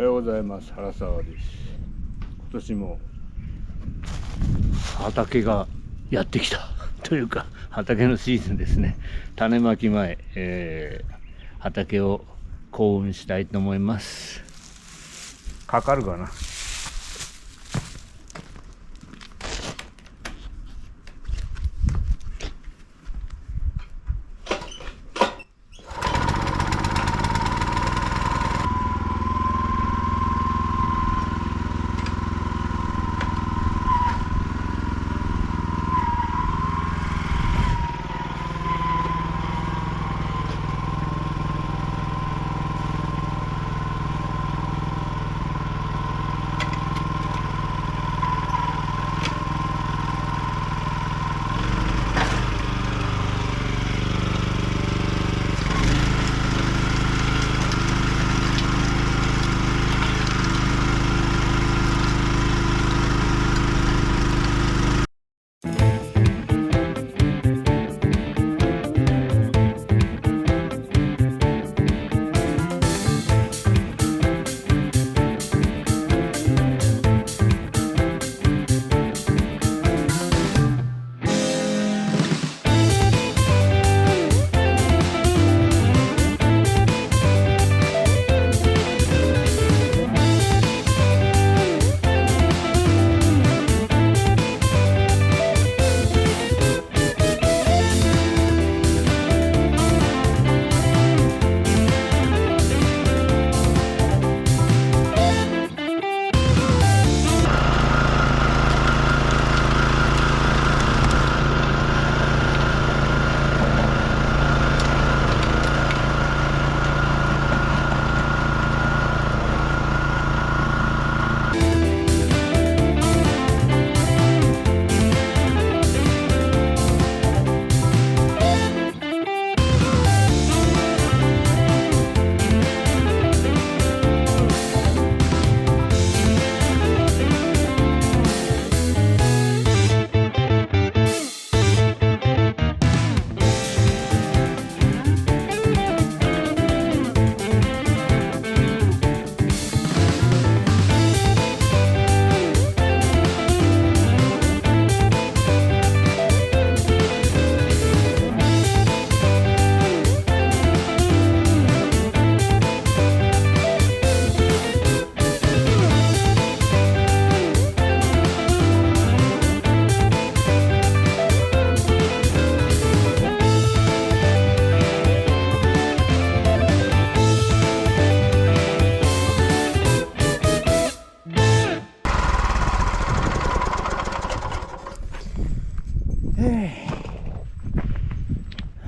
ようございます。原沢です。今年も畑がやってきたというか、畑のシーズンですね。種まき前、畑を幸運したいと思います。かかるかな。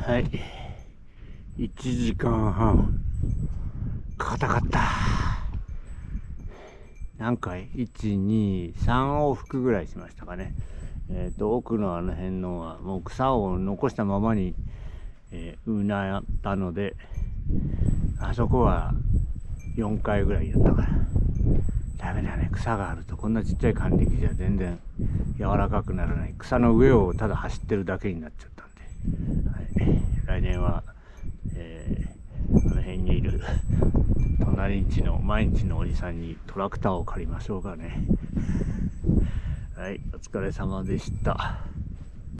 はい、1時間半硬かった。何回 ?1、2、3往復ぐらいしましたかね。奥のあの辺のはもう草を残したままに、うなったので、あそこは4回ぐらいやったから。ダメだね、草があるとこんなちっちゃい管理機じゃ全然柔らかくならない。草の上をただ走ってるだけになっちゃったんで、はい、来年は、この辺にいる隣んちの毎日のおじさんにトラクターを借りましょうかね。はい、お疲れ様でした。